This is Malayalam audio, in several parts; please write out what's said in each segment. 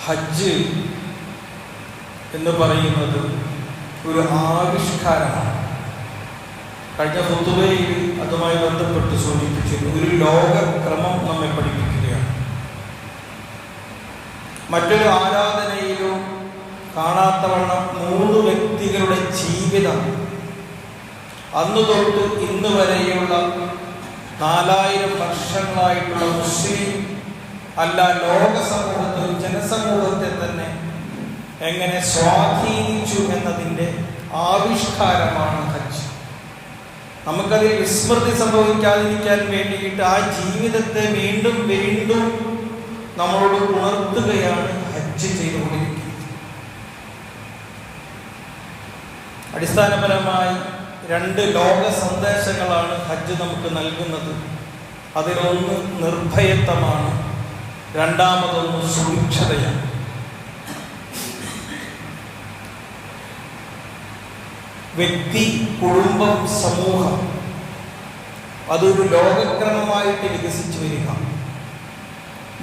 ഹജ്ജ് എന്ന് പറയുന്നത് ഒരു ആവിഷ്കാരമാണ്. കഴിഞ്ഞ ഖുതുബയിൽ അതുമായി ബന്ധപ്പെട്ട് സൂചിപ്പിച്ചിരുന്നു. ഒരു ലോകക്രമം നമ്മെ പഠിപ്പിക്കുകയാണ്. മറ്റൊരു ആരാധനയിലും കാണാത്തവണ്ണം 3 വ്യക്തികളുടെ ജീവിതം അന്നു തൊട്ട് ഇന്ന് വരെയുള്ള 4000 വർഷങ്ങളായിട്ടുള്ള മുസ്ലിം അല്ല ലോക സമൂഹത്തിൽ ജനസമൂഹത്തെ തന്നെ എങ്ങനെ സ്വാധീനിച്ചു എന്നതിൻ്റെ ആവിഷ്കാരമാണ് ഹജ്ജ്. നമുക്കതിൽ വിസ്മൃതി സംഭവിക്കാതിരിക്കാൻ വേണ്ടിയിട്ട് ആ ജീവിതത്തെ വീണ്ടും വീണ്ടും നമ്മളോട് ഉണർത്തുകയാണ് ഹജ്ജ് ചെയ്തുകൊണ്ടിരിക്കുന്നത്. അടിസ്ഥാനപരമായി 2 ലോക സന്ദേശങ്ങളാണ് ഹജ്ജ് നമുക്ക് നൽകുന്നത്. അതിലൊന്ന് നിർഭയത്വമാണ്, രണ്ടാമതൊന്ന് സുരക്ഷതയാണ്. വ്യക്തി, കുടുംബം, സമൂഹം അതൊരു ലോകക്രമമായിട്ട് വികസിച്ചു വരിക.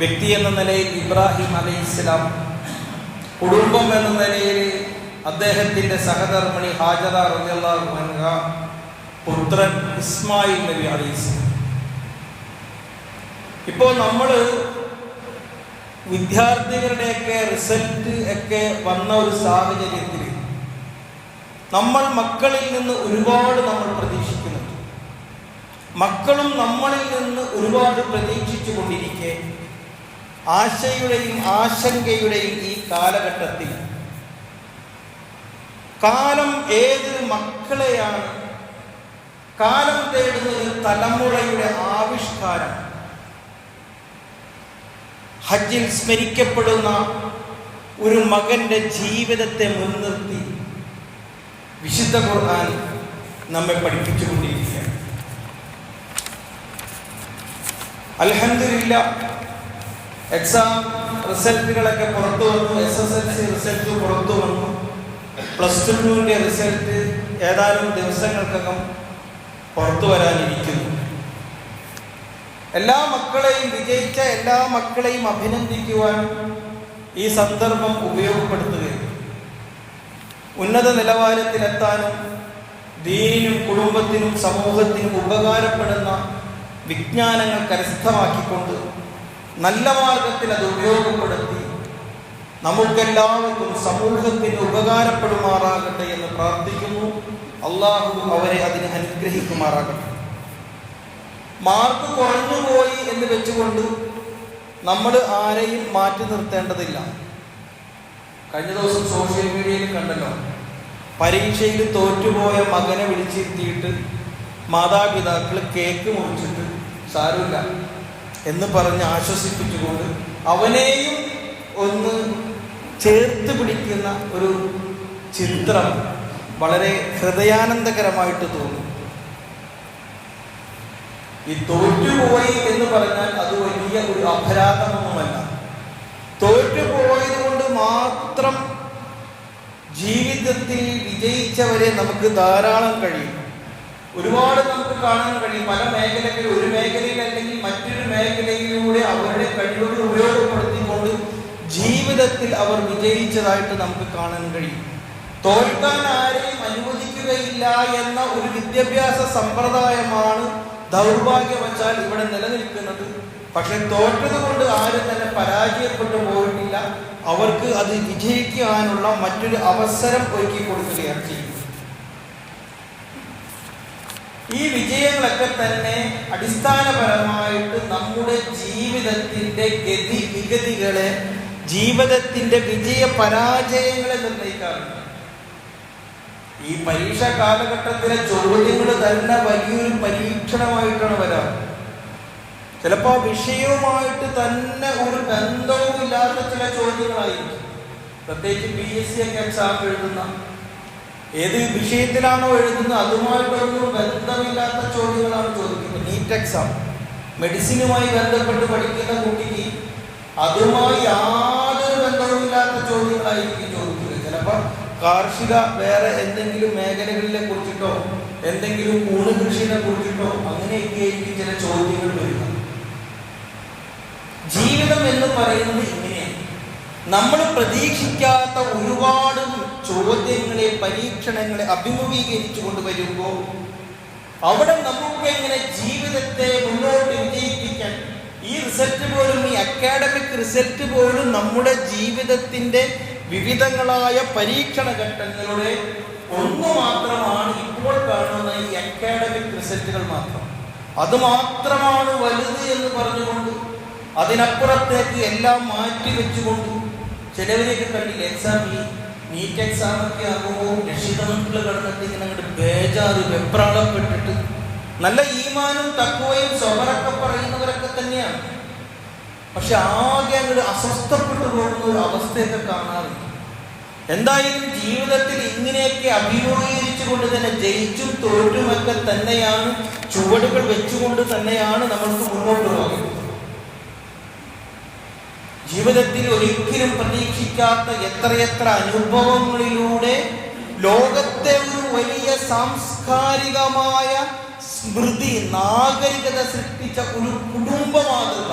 വ്യക്തി എന്ന നിലയിൽ ഇബ്രാഹിം അലൈഹിസ്സലാം, കുടുംബം എന്ന നിലയിൽ അദ്ദേഹത്തിൻ്റെ സഹധർമ്മിണി ഹാജറ റളിയല്ലാഹു അൻഹ, പുത്രൻ ഇസ്മായിൽ നബി അലൈഹിസ്സലാം. ഇപ്പോൾ നമ്മൾ വിദ്യാർത്ഥികളുടെയൊക്കെ റിസൾട്ട് ഒക്കെ വന്ന ഒരു സാഹചര്യത്തിൽ നമ്മൾ മക്കളിൽ നിന്ന് ഒരുപാട് നമ്മൾ പ്രതീക്ഷിക്കുന്നുണ്ട്. മക്കളും നമ്മളിൽ നിന്ന് ഒരുപാട് പ്രതീക്ഷിച്ചു കൊണ്ടിരിക്കെ ആശയുടെയും ആശങ്കയുടെയും ഈ കാലഘട്ടത്തിൽ കാലം ഏത് മക്കളെയാണ്, കാലം തേടുന്ന ഒരു തലമുറയുടെ ആവിഷ്കാരം, ഹജ്ജിൽ സ്മരിക്കപ്പെടുന്ന ഒരു മകന്റെ ജീവിതത്തെ മുൻനിർത്തി വിശുദ്ധ ഖുർആൻ നമ്മെ പഠിപ്പിച്ചുകൊണ്ടിരിക്കുകയാണ്. അൽഹംദുലില്ലാ, എക്സാം റിസൾട്ടുകളൊക്കെ പുറത്തു വന്നു. SSLC റിസൾട്ട് പുറത്തു വന്നു. +2 റിസൾട്ട് ഏതാനും ദിവസങ്ങൾക്കകം പുറത്തു വരാനിരിക്കുന്നു. എല്ലാ മക്കളെയും, വിജയിച്ച എല്ലാ മക്കളെയും അഭിനന്ദിക്കുവാൻ ഈ സന്ദർഭം ഉപയോഗപ്പെടുത്തുകയാണ്. ഉന്നത നിലവാരത്തിലെത്താനും ദീനിനും കുടുംബത്തിനും സമൂഹത്തിനും ഉപകാരപ്പെടുന്ന വിജ്ഞാനങ്ങൾ കരസ്ഥമാക്കിക്കൊണ്ട് നല്ല മാർഗത്തിൽ അത് ഉപയോഗപ്പെടുത്തി നമുക്കെല്ലാവർക്കും സമൂഹത്തിന് ഉപകാരപ്പെടുമാറാകട്ടെ എന്ന് പ്രാർത്ഥിക്കുന്നു. അള്ളാഹു അവരെ അതിനെ അനുഗ്രഹിക്കുമാറാകട്ടെ. മാർക്ക് കുറഞ്ഞുപോയി എന്ന് വെച്ചുകൊണ്ട് നമ്മൾ ആരെയും മാറ്റി നിർത്തേണ്ടതില്ല. കഴിഞ്ഞ ദിവസം സോഷ്യൽ മീഡിയയിൽ കണ്ടല്ലോ, പരീക്ഷയിൽ തോറ്റുപോയ മകനെ വിളിച്ചിരുത്തിയിട്ട് മാതാപിതാക്കൾ കേക്ക് മുറിച്ചിട്ട് സാരമില്ല എന്ന് പറഞ്ഞ് ആശ്വസിപ്പിച്ചുകൊണ്ട് അവനെയും ഒന്ന് ചേർത്ത് പിടിക്കുന്ന ഒരു ചിത്രം വളരെ ഹൃദയാനന്ദകരമായിട്ട് തോന്നി. ഈ തോറ്റുപോയി എന്ന് പറഞ്ഞാൽ അത് വലിയ ഒരു അപരാധമൊന്നുമല്ല. തോറ്റുപോയത് കൊണ്ട് മാത്രം ജീവിതത്തിൽ വിജയിച്ചവരെ നമുക്ക് ധാരാളം കഴിയും. ഒരുപാട് നമുക്ക് കാണാൻ കഴിയും. പല മേഖലകളിൽ, ഒരു മേഖലയിൽ അല്ലെങ്കിൽ മറ്റൊരു മേഖലയിലൂടെ അവരുടെ കഴിവുകൾ ഉപയോഗപ്പെടുത്തിക്കൊണ്ട് ജീവിതത്തിൽ അവർ വിജയിച്ചതായിട്ട് നമുക്ക് കാണാൻ കഴിയും. തോൽക്കാൻ ആരെയും അനുവദിക്കുകയില്ല എന്ന ഒരു വിദ്യാഭ്യാസ സമ്പ്രദായമാണ് ദൗർഭാഗ്യവശാൽ ഇവിടെ നിലനിൽക്കുന്നത്. പക്ഷെ തോറ്റത് കൊണ്ട് ആരും തന്നെ പരാജയപ്പെട്ടു പോയിട്ടില്ല. അവർക്ക് അത് വിജയിക്കാനുള്ള മറ്റൊരു അവസരം ഒരുക്കി കൊടുക്കുകയാണ് ചെയ്യുന്നത്. ഈ വിജയങ്ങളൊക്കെ തന്നെ അടിസ്ഥാനപരമായിട്ട് നമ്മുടെ ജീവിതത്തിന്റെ വിഗതികളെ, ജീവിതത്തിന്റെ വിജയ പരാജയങ്ങളെ നിർണ്ണയിക്കാറുണ്ട്. ഈ പരീക്ഷാ കാലഘട്ടത്തിലെ ചോദ്യങ്ങൾ തന്നെ വലിയൊരു പരീക്ഷണമായിട്ടാണ് വരാറ്. ചിലപ്പോൾ വിഷയവുമായിട്ട് തന്നെ ഒരു ബന്ധവും ഇല്ലാത്ത ചില ചോദ്യങ്ങളായിരിക്കും. പ്രത്യേകിച്ച് PSC ഒക്കെ എക്സാം എഴുതുന്ന, ഏത് വിഷയത്തിലാണോ എഴുതുന്നത് അതുമായിട്ടൊന്നും ബന്ധമില്ലാത്ത ചോദ്യങ്ങളാണ് ചോദിക്കുന്നത്. നീറ്റ് എക്സാം, മെഡിസിനുമായി ബന്ധപ്പെട്ട് പഠിക്കുന്ന കുട്ടിക്ക് അതുമായി യാതൊരു ബന്ധവുമില്ലാത്ത ചോദ്യങ്ങളായിരിക്കും ചോദിക്കുന്നത്. ചിലപ്പോൾ കാർഷിക വേറെ എന്തെങ്കിലും മേഖലകളെ കുറിച്ചിട്ടോ എന്തെങ്കിലും ഊണ് കൃഷിയെ കുറിച്ചിട്ടോ അങ്ങനെയൊക്കെ ആയിരിക്കും ചില ചോദ്യങ്ങൾ വരിക. ജീവിതം എന്ന് പറയുന്നത് ഇങ്ങനെയാണ്. നമ്മൾ പ്രതീക്ഷിക്കാത്ത ഒരുപാട് ചോദ്യങ്ങളെ, പരീക്ഷണങ്ങളെ അഭിമുഖീകരിച്ചു കൊണ്ടുവരുമ്പോൾ അവിടെ നമുക്ക് എങ്ങനെ ജീവിതത്തെ മുന്നോട്ട് വിജയിപ്പിക്കാൻ, ഈ റിസൾട്ട് പോലും, ഈ അക്കാഡമിക് റിസൾട്ട് പോലും നമ്മുടെ ജീവിതത്തിൻ്റെ വിവിധങ്ങളായ പരീക്ഷണ ഘട്ടങ്ങളുടെ ഒന്നു മാത്രമാണ് ഇപ്പോൾ കാണുന്ന ഈ അക്കാഡമിക് റിസൾട്ടുകൾ മാത്രം. അത് മാത്രമാണ് വലുത് എന്ന് പറഞ്ഞുകൊണ്ട് അതിനപ്പുറത്തേക്ക് എല്ലാം മാറ്റി വെച്ചുകൊണ്ട് ചിലവരെയൊക്കെ കണ്ടില്ല, എക്സാം, ഈ നീറ്റ് എക്സാമൊക്കെ ആകുമ്പോൾ രക്ഷിതാക്കൾ കടന്നിട്ട് ഇങ്ങനെ അങ്ങോട്ട് ബേജാറ് വെപ്രാളപ്പെട്ടിട്ട്, നല്ല ഈമാനും തഖ്വയും സ്വബറൊക്കെ പറയുന്നവരൊക്കെ തന്നെയാണ്, പക്ഷെ ആകെ അങ്ങോട്ട് അസ്വസ്ഥപ്പെട്ടു പോകുന്ന ഒരു അവസ്ഥയൊക്കെ കാണാറുണ്ട്. എന്തായാലും ജീവിതത്തിൽ ഇങ്ങനെയൊക്കെ അഭിമുഖീകരിച്ചുകൊണ്ട് തന്നെ ജയിച്ചും തോറ്റുമൊക്കെ തന്നെയാണ്, ചുവടുകൾ വെച്ചുകൊണ്ട് തന്നെയാണ് നമ്മൾക്ക് മുന്നോട്ട് പോകുന്നത്. ജീവിതത്തിൽ ഒരിക്കലും പ്രതീക്ഷിക്കാത്ത എത്രയെത്ര അനുഭവങ്ങളിലൂടെ ലോകത്തെ ഒരു വലിയ സാംസ്കാരികമായ സ്മൃതി, നാഗരികത സൃഷ്ടിച്ച ഒരു കുടുംബ മാതൃക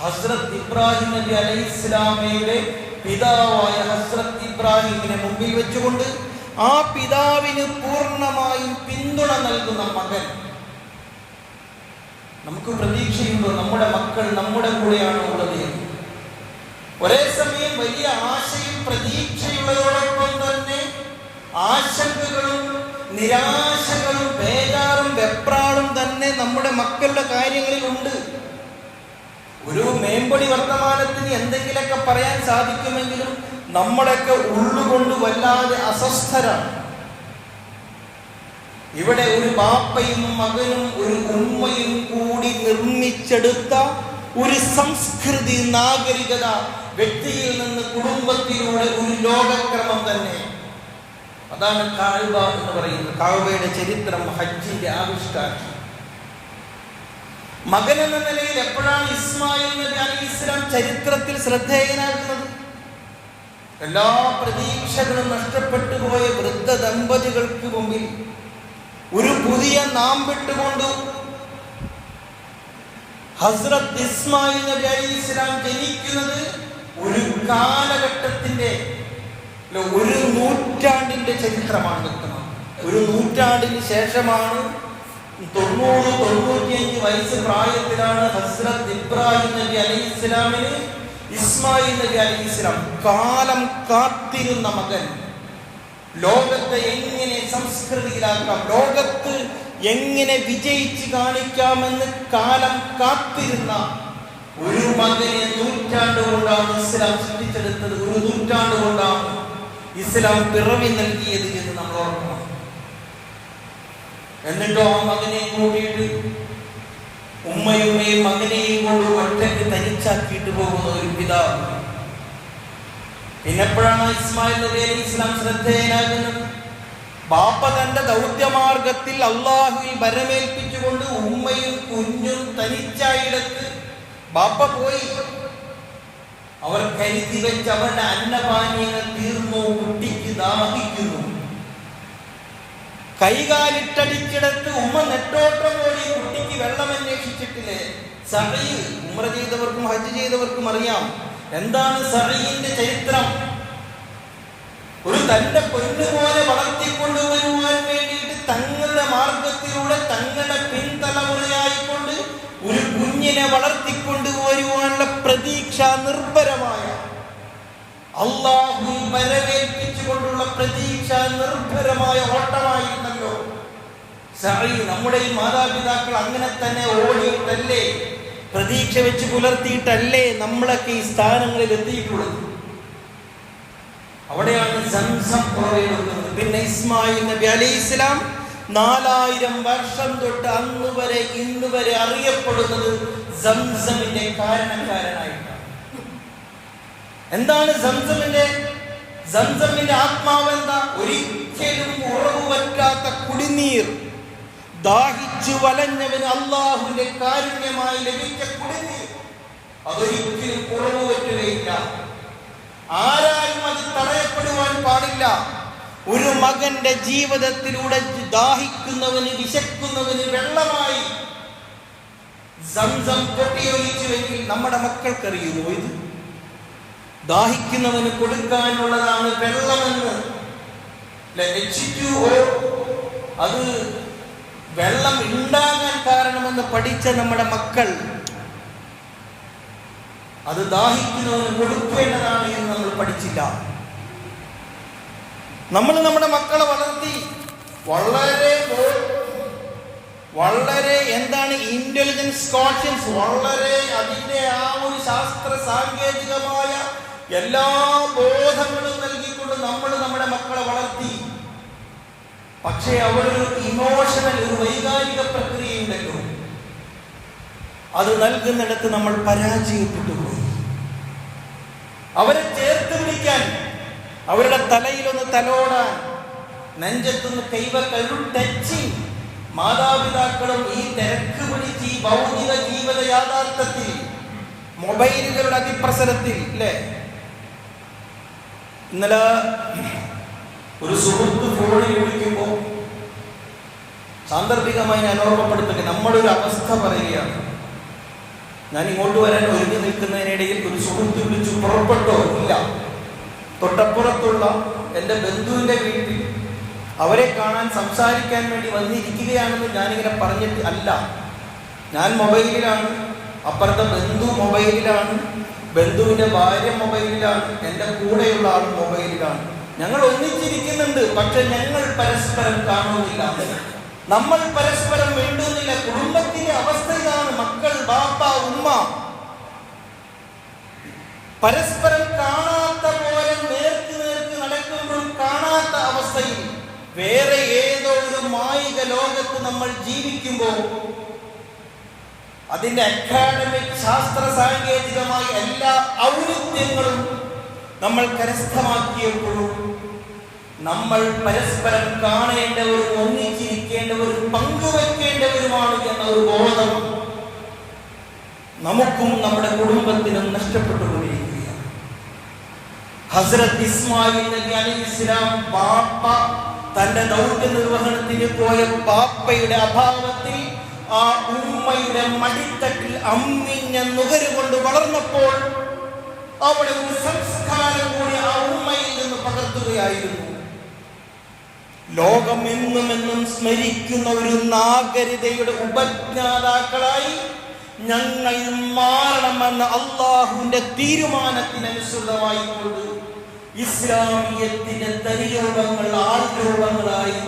ഹസ്രത്ത് ഇബ്രാഹിം നബി അലൈഹിസ്സലാമയുടെ പിതാവായ ഹസ്രത്ത് ഇബ്രാഹിമിനെ മുമ്പിൽ വെച്ചുകൊണ്ട് ആ പിതാവിന് പൂർണ്ണമായും പിന്തുണ നൽകുന്ന മകൻ. നമുക്ക് പ്രതീക്ഷയുണ്ടോ നമ്മുടെ മക്കൾ നമ്മുടെ കൂടെയാണ് ഉള്ളത്? ഒരേ സമയം വലിയ ആശയും പ്രതീക്ഷയുള്ളതോടൊപ്പം തന്നെ ആശങ്കകളും നിരാശകളും ബേജാറും വെപ്രാളും തന്നെ നമ്മുടെ മക്കളുടെ കാര്യങ്ങളിൽ ഉണ്ട്. ഒരു മേമ്പൊടി വർത്തമാനത്തിന് എന്തെങ്കിലുമൊക്കെ പറയാൻ സാധിക്കുമെങ്കിലും നമ്മളൊക്കെ ഉള്ളുകൊണ്ട് വല്ലാതെ അസ്വസ്ഥരാണ്. ഇവിടെ ഒരു ബാപ്പയും മകനും ഒരു ഉമ്മയും കൂടി നിർമ്മിച്ചെടുത്ത ഒരു സംസ്കൃതി, നാഗരികത, വ്യക്തിയിൽ നിന്ന് കുടുംബത്തിലൂടെ ഒരു ലോകക്രമം തന്നെ. അതാണ് കഅബ എന്ന് പറയുന്നത്. കഅബയുടെ ചരിത്രം, ഹജ്ജിന്റെ ആവിഷ്കാരം. മകൻ എന്ന നിലയിൽ എപ്പോഴാണ് ഇസ്മായിൽ നബി അലൈഹിസ്സലാം ചരിത്രത്തിൽ ശ്രദ്ധേയനാകുന്നത്? എല്ലാ പ്രതീക്ഷകളും നഷ്ടപ്പെട്ടു പോയ വൃദ്ധ ദമ്പതികൾക്ക് മുമ്പിൽ ഒരു പുതിയ നാമ്പിട്ടുകൊണ്ട് ഹസ്രത്ത് ഇസ്മായിൽ നബി അലൈഹിസ്സലാം ജനിക്കുന്നത് ഒരു കാലഘട്ടത്തിന്റെ, ഒരു നൂറ്റാണ്ടിന്റെ ചരിത്രമാണ് വ്യക്തമാക്കുന്നത്. ഒരു നൂറ്റാണ്ടിന് ശേഷമാണ്, 90-95 വയസ്സ് പ്രായത്തിലാണ് ഹസ്രത്ത് ഇബ്രാഹിം നബി അലൈഹിസ്സലാമിന് ഇസ്മായിൽ നബി അലൈഹിസ്സലാം, കാലം കാത്തിരുന്ന മകൻ, ലോകത്തെ എങ്ങനെ സംസ്കൃതിയിലാക്കാം, ലോകത്ത് എങ്ങനെ വിജയിച്ച് കാണിക്കാമെന്ന് കാലം കാത്തിരുന്ന ഒരു മകനെ നൂറ്റാണ്ട് കൊണ്ടാണ് ഇസ്ലാം സൃഷ്ടിച്ചെടുത്തത്. ഒരു നൂറ്റാണ്ട് കൊണ്ടാണ് ഇസ്ലാം പിറവി നൽകിയത് എന്ന് നമ്മൾ ഓർക്കണം. എന്നിട്ടോ ആ മകനെ കൂടിയിട്ട് ഉമ്മയുമ്മയും മകനെയും കൊണ്ട് ഒറ്റയ്ക്ക് തനിച്ചാക്കിയിട്ട് പോകുന്ന ഒരു പിതാവ്. പിന്നെപ്പോഴാണ് ഇസ്മായിൽ നബി അലൈഹി ഇസ്ലാം ശ്രദ്ധേയനാകുന്നത്? ബാപ്പ തന്റെ ദൗത്യമാർഗത്തിൽ അള്ളാഹുവിൽ ഭരമേൽപ്പിച്ചുകൊണ്ട് ഉമ്മയും കുഞ്ഞും തനിച്ചായിടത്ത് ബാപ്പ പോയി. അവർ കരുതി വെച്ച് അവരുടെ അന്നപാനീയങ്ങൾ തീർന്നു, കുട്ടിക്ക് ദാഹിക്കുന്നു. കൈകാലിട്ടടിച്ചിടത്ത് ഉമ്മ നെട്ടോട്ടം ഓടി കുട്ടിക്ക് വെള്ളം അന്വേഷിച്ചിട്ടില്ലേ? സഅയ്, ഉംറ ചെയ്തവർക്കും ഹജ്ജ് ചെയ്തവർക്കും അറിയാം എന്താണ് സഅയിന്റെ ചരിത്രം. ഒരു തന്റെ പൊന്നുപോലെ വളർത്തിക്കൊണ്ടുവരുവാൻ വേണ്ടിയിട്ട് തങ്ങളുടെ മാർഗത്തിലൂടെ തങ്ങളുടെ പിൻതലമുറയായിക്കൊണ്ട് ഒരു കുഞ്ഞിനെ വളർത്തിക്കൊണ്ടുവരുവാനുള്ള പ്രതീക്ഷ നിർഭരമായ, അള്ളാഹു വരവേൽപ്പിച്ചുകൊണ്ടുള്ള പ്രതീക്ഷ നിർഭരമായ ഓട്ടമായിരുന്നല്ലോ സഅയ്. നമ്മുടെ ഈ മാതാപിതാക്കൾ അങ്ങനെ തന്നെ ഓടിയിട്ടല്ലേ, പ്രതീക്ഷ വെച്ച് പുലർത്തിയിട്ടല്ലേ നമ്മളൊക്കെ ഈ സ്ഥാനങ്ങളിൽ എത്തിയിട്ടുള്ളത്. അവിടെയാണ് സംസം പുറവേടുന്നത്. പിന്നെ ഇസ്മായിൽ നബി അലൈഹിസ്സലാം 4000 വർഷം തൊട്ട് അന്ന് വരെ ഇന്ന് വരെ അറിയപ്പെടുന്നത് സംസമിന്റെ കാരണക്കാരനായിട്ടാണ്. എന്താണ് സംസമിന്റെ ആത്മാവ്? എന്താ? ഒരിക്കലും ഉറവു പറ്റാത്ത കുടിനീർ. ദാഹിച്ചു വലഞ്ഞവന് അള്ളാഹുവിന്റെ കാരുണ്യമായി ലഭിച്ച കുടിനീർ അതൊരിക്കലും കുറവ് പറ്റുകയില്ല. ആരാലും അത് തടയപ്പെടുവാൻ പാടില്ല. ഒരു മകന്റെ ജീവിതത്തിലൂടെ ദാഹിക്കുന്നവന്, വിശക്കുന്നവന് വെള്ളമായി സംസം പൊട്ടിയൊലിച്ചുവെങ്കിൽ നമ്മുടെ മക്കൾക്കറിയുമോ ഇത്? ദാഹിക്കുന്നവന് കൊടുക്കാനുള്ളതാണ് വെള്ളമെന്ന്. H2O അത് വെള്ളം ഉണ്ടാകാൻ കാരണമെന്ന് പഠിച്ച നമ്മുടെ മക്കൾ അത് ദാഹിക്കുന്നവന് കൊടുക്കേണ്ടതാണ് എന്ന് നമ്മൾ പഠിച്ചില്ല. നമ്മൾ നമ്മുടെ മക്കളെ വളർത്തി വളരെ എന്താണ് ഇന്റലിജൻസ് കോഷ്യൻസ്, വളരെ അതിൻ്റെ ആ ഒരു ശാസ്ത്ര സാങ്കേതികമായ എല്ലാ ബോധങ്ങളും നൽകിക്കൊണ്ട് നമ്മൾ നമ്മുടെ മക്കളെ വളർത്തി. പക്ഷേ അവരൊരു ഇമോഷണൽ, ഒരു വൈകാരിക പ്രക്രിയയുണ്ടല്ലോ, അത് നൽകുന്നിടത്ത് നമ്മൾ പരാജയപ്പെട്ടു പോയി. അവരെ ചേർത്ത് പിടിക്കാൻ, അവരുടെ തലയിലൊന്ന് തലോടാൻ, നെഞ്ചത്തൊന്ന് കൈവക്കാൻ, ഒരു ടച്ചിങ്. മാതാപിതാക്കളും ഈ തിരക്ക് പിടിച്ച് ഈ ഭൗതിക ജീവിത യാഥാർത്ഥ്യത്തിൽ, മൊബൈലുകളുടെ അതിപ്രസരത്തിൽ അല്ലേ. ഇന്നലെ ഒരു സുഹൃത്ത് ഫോണിൽ വിളിക്കുമ്പോൾ സാന്ദർഭികമായി ഞാൻ ഓർമ്മപ്പെടുത്തുക, നമ്മുടെ ഒരു അവസ്ഥ പറയുകയാണ്. ഞാൻ ഇങ്ങോട്ട് വരാൻ ഒരുങ്ങി നിൽക്കുന്നതിനിടയിൽ ഒരു സുഹൃത്ത് വിളിച്ചു, പുറപ്പെട്ടോ? ഇല്ല, തൊട്ടപ്പുറത്തുള്ള എൻ്റെ ബന്ധുവിൻ്റെ വീട്ടിൽ അവരെ കാണാൻ സംസാരിക്കാൻ വേണ്ടി വന്നിരിക്കുകയാണെന്ന് ഞാനിങ്ങനെ പറഞ്ഞിട്ട് അല്ല. ഞാൻ മൊബൈലിലാണ്, അപ്പുറത്തെ ബന്ധു മൊബൈലിലാണ്, ബന്ധുവിൻ്റെ ഭാര്യ മൊബൈലിലാണ്, എൻ്റെ കൂടെയുള്ള ആൾ മൊബൈലിലാണ്. ഞങ്ങൾ ഒന്നിച്ചിരിക്കുന്നുണ്ട്, പക്ഷെ ഞങ്ങൾ പരസ്പരം കാണുന്നില്ല, നമ്മൾ പരസ്പരം മിണ്ടുന്നില്ല. കുടുംബത്തിന്റെ അവസ്ഥ ഇതാണ്. മക്കൾ, ബാപ്പ, ഉമ്മ പരസ്പരം കാണാത്ത പോലെ നേർക്ക് നടക്കുമ്പോഴും കാണാത്ത അവസ്ഥയിൽ വേറെ ഏതോ ഒരു മായിക ലോകത്ത് നമ്മൾ ജീവിക്കുമ്പോൾ അതിന്റെ അക്കാഡമിക്, ശാസ്ത്ര സാങ്കേതികമായ എല്ലാ ഔന്നത്യങ്ങളും നമ്മൾ കരസ്ഥമാക്കിയപ്പോഴും നമ്മൾ പരസ്പരം കാണേണ്ടവരും ഒന്നിച്ചിരിക്കേണ്ടവരും പങ്കുവെക്കേണ്ടവരുമാണ് എന്ന ഒരു ബോധം നമുക്കും നമ്മുടെ കുടുംബത്തിനും നഷ്ടപ്പെട്ടുകൊണ്ടിരിക്കുകയാണ്. ഹസ്രത്ത് ഇസ്മായിൽ നബി അലൈഹിസ്സലാം ബാപ്പ തന്റെ ദൗത്യ നിർവഹണത്തിന് പോയ ബാപ്പയുടെ അഭാവത്തിൽ ആ ഉമ്മയുടെ മടിത്തട്ടിൽ അമ്മിഞ്ഞ നുകരുകൊണ്ട് വളർന്നപ്പോൾ അവിടെ ഒരു സംസ്കാരം കൂടി ആ ഉമ്മയിൽ നിന്ന് പകർത്തുകയായിരുന്നു. ലോകം എന്നും സ്മരിക്കുന്ന ഒരു നാഗരികതയുടെ ഉപജ്ഞാതാക്കളായി ഞങ്ങൾ മാറണമെന്ന അള്ളാഹുവിന്റെ തീരുമാനത്തിനനുസൃതമായി കൊണ്ട് ഇസ്ലാമിയത്തിന്റെ തനിരൂപങ്ങൾ, ആൾരൂപങ്ങളായി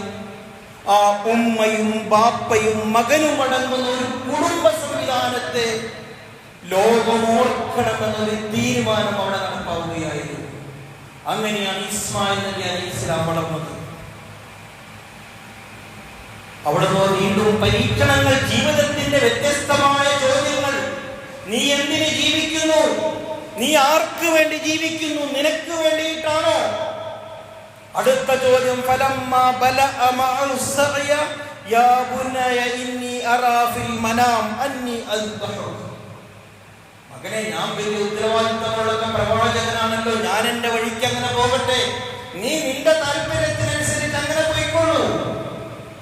ആ ഉമ്മയും ബാപ്പയും മകനും അടങ്ങുന്ന ഒരു കുടുംബ സംവിധാനത്തെ ലോകമോർക്കണമെന്നൊരു തീരുമാനം അവിടെ നടപ്പാവുകയായിരുന്നു. അങ്ങനെയാണ് ഇസ്മായിൽ നബി അലൈഹിസ്സലാം വളർന്നത്. അവിടെ വീണ്ടും പരീക്ഷണങ്ങൾ, ജീവിതത്തിന്റെ വ്യത്യസ്തമായ ചോദ്യങ്ങൾ. നീ എന്തിന് ജീവിക്കുന്നു? നീ ആർക്ക് വേണ്ടി ജീവിക്കുന്നു? നിനക്ക് വേണ്ടിയിട്ടാണോ? അടുത്ത ചോദ്യം, ഫലമ്മാ ബലഅ മഅഹു സഅയ യാ ബുനയ ഇന്നി അറാ ഫിൽ മനാം അന്നി അസ്ബഹു. മകനെ, ഞാൻ വലിയ ഉത്തരവാദിത്തമുള്ള പ്രവാചകനാണല്ലോ, ഞാൻ എന്റെ വഴിക്ക് അങ്ങനെ പോകട്ടെ, നീ നിന്റെ താല്പര്യത്തിനനുസരിച്ച് അങ്ങനെ പോയിക്കോളൂ.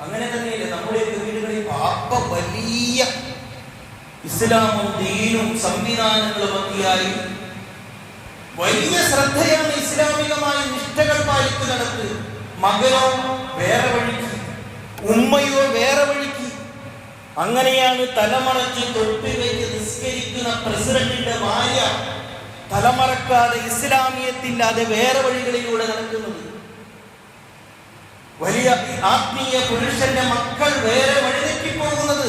അങ്ങനെ തന്നെയല്ലേ നമ്മുടെ വീടുകളിൽ പാപ്പ വലിയ ഇസ്ലാമും ദീനും സംവിധാനങ്ങളും ഒക്കെയായി വലിയ ശ്രദ്ധയാണ് ഇസ്ലാമികമായ നിഷ്ഠകൾ പാലിക്കുന്നിടത്ത്. മകനോ വേറെ വഴിക്ക്, ഉമ്മയോ വേറെ വഴിക്ക്. അങ്ങനെയാണ് തലമറച്ച് തൊട്ടുവെച്ച് നിസ്കരിക്കുന്ന പ്രസിഡന്റിന്റെ ഭാര്യ തലമറക്കാതെ ഇസ്ലാമിയത്തില്ലാതെ വേറെ വഴികളിലൂടെ നടക്കുന്നത്. വലിയ ആത്മീയ പുരുഷന്റെ മക്കൾ വേറെ വഴിതെറ്റി പോകുന്നത്.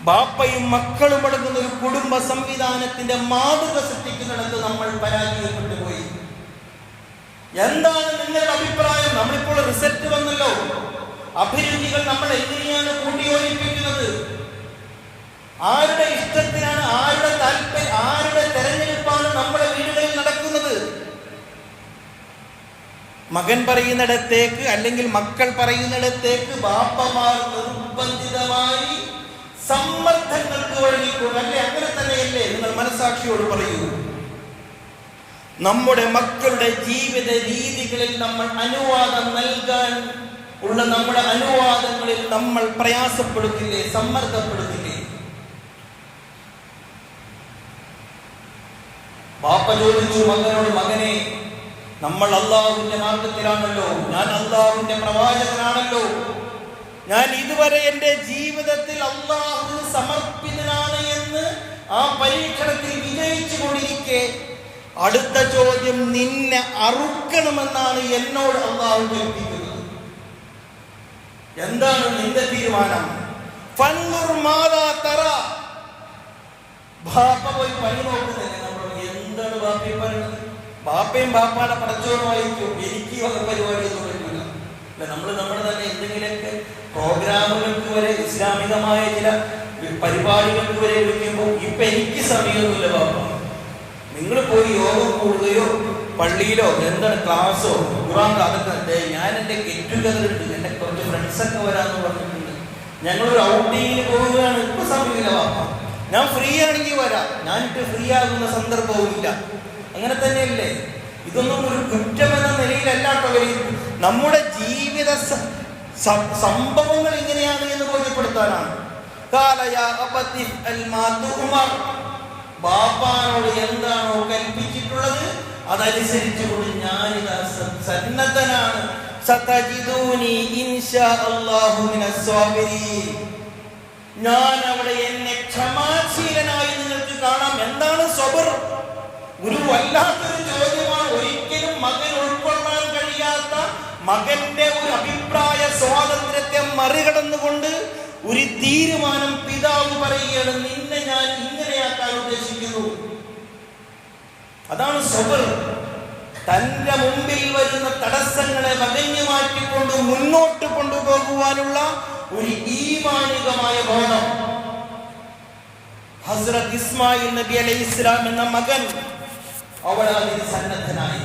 ബാപ്പയും മക്കളും അടങ്ങുന്ന ഒരു കുടുംബ സംവിധാനത്തിന്റെ മാതൃക സൃഷ്ടിക്കുന്നിടത്ത് നമ്മൾ പരാജയപ്പെട്ടു പോയി. എന്താണ് നിങ്ങളുടെ അഭിപ്രായം? നമ്മളിപ്പോൾ റിസൾട്ട് വന്നല്ലോ. അഭിരുചികൾ നമ്മൾ എങ്ങനെയാണ് കൂട്ടിയോജിപ്പിക്കുന്നത്? ആരുടെ ഇഷ്ടത്തിനാണ്, ആരുടെ താല്പര്യം, ആരുടെ തെരഞ്ഞെടുപ്പാണ് നമ്മുടെ വീടുകളിൽ നടക്കുന്നത്? മകൻ പറയുന്നിടത്തേക്ക് അല്ലെങ്കിൽ മക്കൾ പറയുന്നിടത്തേക്ക് ബാപ്പമാർ നിർബന്ധിതമായി സമ്മർദ്ദങ്ങൾക്ക് വഴങ്ങിക്കൊണ്ട്, അല്ലേ? അങ്ങനെ തന്നെയല്ലേ? നിങ്ങൾ മനസാക്ഷിയോട് പറയൂ. നമ്മുടെ മക്കളുടെ ജീവിത രീതികളിൽ നമ്മൾ അനുവാദം നൽകാൻ ഉള്ള നമ്മുടെ അനുവാദങ്ങളിൽ നമ്മൾ പ്രയാസപ്പെടുന്നില്ലേ, സമ്മർദ്ദപ്പെടുന്നില്ലേ? ബാപ്പ ചോദിച്ചു മകനോട്, മകനെ, നമ്മൾ അള്ളാഹുവിന്റെ മാർഗത്തിലാണല്ലോ, ഞാൻ അള്ളാഹുവിന്റെ പ്രവാചകനാണല്ലോ, ഞാൻ ഇതുവരെ എൻ്റെ ജീവിതത്തിൽ അള്ളാഹുവിന് സമർപ്പിതനാണ് എന്ന് ആ പരീക്ഷണത്തിൽ വിജയിച്ചു കൊണ്ടിരിക്കെ അടുത്ത ചോദ്യം നിന്നെ അറുക്കണമെന്നാണ് എന്നോട് അള്ളാഹു കൽപ്പിക്കുന്നത്. എന്താണ് നിന്റെ തീരുമാനം? ഫൻദുർ മാദാ തറ. ബാപ്പ പോയി പണി നോക്കുന്നില്ല. നമ്മൾ എന്താണ് ബാപ്പയെ പറയുന്നത്? ബാപ്പയും ബാപ്പാടെ പടച്ചോറുമായിരിക്കും. എനിക്ക് വക പരിപാടിയൊന്നും പറ്റില്ല. നമ്മൾ തന്നെ എന്തെങ്കിലുമൊക്കെ പ്രോഗ്രാമുകൾക്ക് വരെ, ഇസ്ലാമികമായ ചില പരിപാടികൾക്ക് വരെ വിളിക്കുമ്പോൾ ഇപ്പൊ എനിക്ക് സമയമൊന്നുമില്ല ബാപ്പ, നിങ്ങൾ പോയി യോഗം കൂടുകയോ പള്ളിയിലോ എന്താണ് ക്ലാസ്സോ ഖുർആൻ അതൊക്കെ, ഞാൻ എൻ്റെ ഗെറ്റ് ടുഗദർ ഉണ്ട്, എൻ്റെ കുറച്ച് ഫ്രണ്ട്സൊക്കെ വരാമെന്ന് പറഞ്ഞിട്ടുണ്ട്, ഞങ്ങളൊരു ഔട്ടിങ്ങിന് പോവുകയാണ്, ഇപ്പൊ സമയമില്ല ബാപ്പ, ഞാൻ ഫ്രീ ആണെങ്കിൽ വരാം. ഞാനിട്ട് ഫ്രീ ആകുന്ന സന്ദർഭവും ഇല്ല. അങ്ങനെ തന്നെയല്ലേ? ഇതൊന്നും ഒരു കുറ്റമെന്ന നിലയിലല്ല കേട്ടോ. നമ്മുടെ ജീവിത സംഭവങ്ങൾ ഇങ്ങനെയാണ് എന്ന് ബോധ്യപ്പെടുത്താനാണ്. ബാപ്പാനോട് എന്താണോ കൽപ്പിച്ചിട്ടുള്ളത് അതനുസരിച്ചുകൊണ്ട് ഞാനിതാ സന്നദ്ധനാണ്. ഞാൻ അവിടെ എന്നെ ക്ഷമാശീലനായി നിങ്ങൾക്ക് കാണാം. എന്താണ് സബർ? ഒരു വല്ലാത്തൊരു ചോദ്യമാണ്. ഒരിക്കലും മകൻ ഉൾക്കൊള്ളാൻ കഴിയാത്ത മകന്റെ ഒരു അഭിപ്രായ സ്വാതന്ത്ര്യത്തെ മറികടന്നുകൊണ്ട് ഒരു തീരുമാനം പിതാവ് പറയുകയാണ്, നിന്നെ ഞാൻ ഇങ്ങനെയാക്കാൻ ഉദ്ദേശിക്കുന്നു. അതാണ് സബർ. തന്റെ മുമ്പിൽ വരുന്ന തടസ്സങ്ങളെ വകഞ്ഞു മാറ്റിക്കൊണ്ട് മുന്നോട്ട് കൊണ്ടുപോകുവാനുള്ള ഒരു ഈമാനികമായ ബോധം. ഹസ്രത്ത് ഇസ്മായിൽ നബി അലൈഹി ഇസ്ലാം എന്ന മകൻ അവിടെ അതിന് സന്നദ്ധനായി.